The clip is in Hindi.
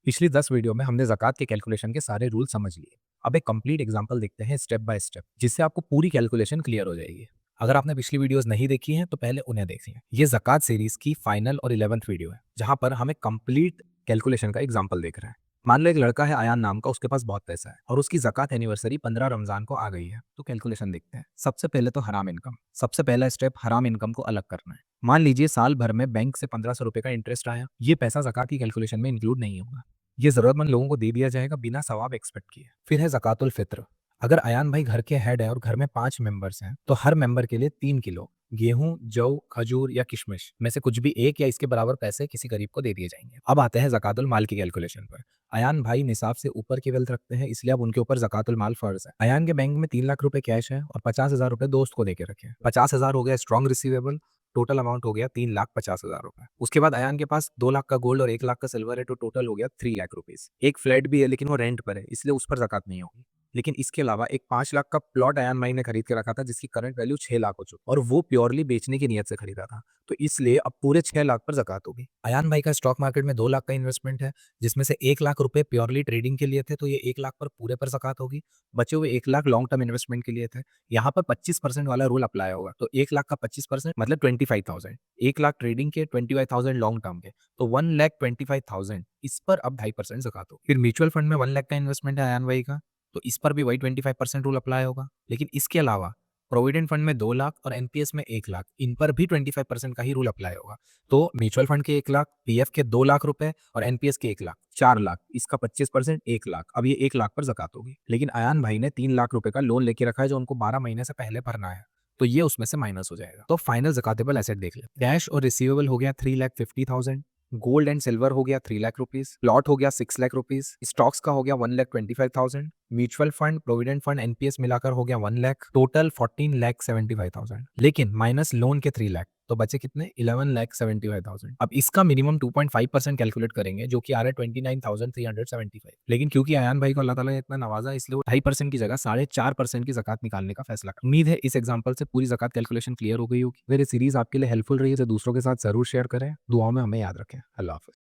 पिछली 10 वीडियो में हमने ज़कात के कैलकुलेशन के सारे रूल समझ लिए। अब एक कंप्लीट एग्जांपल देखते हैं स्टेप बाय स्टेप, जिससे आपको पूरी कैलकुलेशन क्लियर हो जाएगी। अगर आपने पिछली वीडियोस नहीं देखी हैं तो पहले उन्हें देखिए। ये ज़कात सीरीज की फाइनल और 11th वीडियो है, जहां पर हम एक कंप्लीट कैलकुलेशन का एग्जांपल देख रहे हैं। मान लो एक लड़का है अयान नाम का, उसके पास बहुत पैसा है और उसकी ज़कात एनिवर्सरी 15 रमजान को आ गई है। तो कैलकुलेशन देखते हैं। सबसे पहले तो हराम इनकम। सबसे पहला स्टेप हराम इनकम को अलग करना है। मान लीजिए साल भर में बैंक से 1500 रुपए का इंटरेस्ट आया। ये पैसा ज़कात की कैलकुलेशन में इंक्लूड नहीं होगा। ये जरूरतमंद लोगों को दे दिया जाएगा बिना सवाब एक्सपेक्ट किए। फिर है ज़कातुल फित्र। अगर अयान भाई घर के हेड है और घर में 5 मेंबर्स हैं तो हर मेंबर के लिए 3 किलो गेहूं, जौ, खजूर या किशमिश में से कुछ भी एक या इसके बराबर पैसे किसी गरीब को दे दिए जाएंगे। अब आते हैं ज़कातुल माल की कैलकुलेशन पर। अयान भाई निसाब से ऊपर की वेल्थ रखते हैं, इसलिए अब उनके ऊपर ज़कातुल माल फर्ज है। अयान के बैंक में 3 लाख रुपए कैश है और 50,000 रुपए दोस्त को देके रखे। 50,000 हो गया स्ट्रॉन्ग रिसीवेबल। टोटल अमाउंट हो गया 3,50,000 रुपए। उसके बाद अयान के पास 2 लाख का गोल्ड और 1 लाख का सिल्वर है, तो टोटल हो गया 3 लाख रुपीज। एक फ्लैट भी है लेकिन वो रेंट पर है, इसलिए उस पर ज़कात नहीं होगी। लेकिन इसके अलावा एक 5 लाख का प्लॉट अयान भाई ने खरीद के रखा था, जिसकी करंट वैल्यू 6 लाख हो चुकी, और वो प्योरली बेचने की नियत से खरीदा था। तो इसलिए अब पूरे 6 लाख पर ज़कात होगी। अयान भाई का स्टॉक मार्केट में 2 लाख का इन्वेस्टमेंट है, जिसमें से 1 लाख रुपए प्योरली ट्रेडिंग के लिए थे, तो ये 1 लाख पर पूरे पर ज़कात होगी। बचे हुए 1 लाख लॉन्ग टर्म इन्वेस्टमेंट के लिए थे। यहाँ पर 25% वाला रूल अप्लाई होगा, तो 1 लाख का 25% मतलब 25,000। 1 लाख ट्रेडिंग के, 25,000 लॉन्ग टर्म के, तो 1,25,000 इस पर अब 2.5% ज़कात होगी। फिर म्यूचुअल फंड में 1 लाख का इन्वेस्टमेंट है अयान भाई का, तो इस पर भी वही 25% रूल अप्लाई होगा। लेकिन इसके अलावा प्रोविडेंट फंड में 2 लाख और एनपीएस में 1 लाख, इन पर भी 25% का ही रूल अप्लाई होगा। तो म्यूचुअल फंड के 1 लाख, पीएफ के 2 लाख रुपए और एनपीएस के 1 लाख, 4 लाख, इसका 25% 1 लाख। अब ये 1 लाख पर ज़कात होगी। लेकिन अयान भाई ने 3 लाख रुपए का लोन लेके रखा है, जो उनको 12 महीने से पहले भरना है, तो ये उसमें से माइनस हो जाएगा। तो फाइनल ज़कातेबल एसेट देख ले। कैश और रिसीवेबल हो गया 3,50,000, गोल्ड एंड सिल्वर हो गया 3 लाख रुपीज, प्लॉट हो गया 6 लाख रुपीज, स्टॉक्स का हो गया 1,25,000, mutual fund, provident fund, NPS मिलाकर हो गया 1 लाख, टोटल 14,75,000। लेकिन माइनस लोन के 3 लाख, तो बचे कितने? 11,75,000। अब इसका मिनिमम 2.5% कैलकुलेट करेंगे, जो कि आ रहा है 29,375। लेकिन क्योंकि अयान भाई को अल्लाह ताला ने इतना नवाजा, इसलिए वो 2.5% की जगह 4.5% की ज़कात निकालने का फैसला कर। उम्मीद है इस एग्जांपल से पूरी ज़कात कैलकुलेशन क्लियर हो गई होगी। अगर ये सीरीज आपके लिए हेल्पफुल रही है तो दूसरों के साथ जरूर शेयर करें। दुआओं में हमें याद रखें। अल्लाह हाफ़िज़।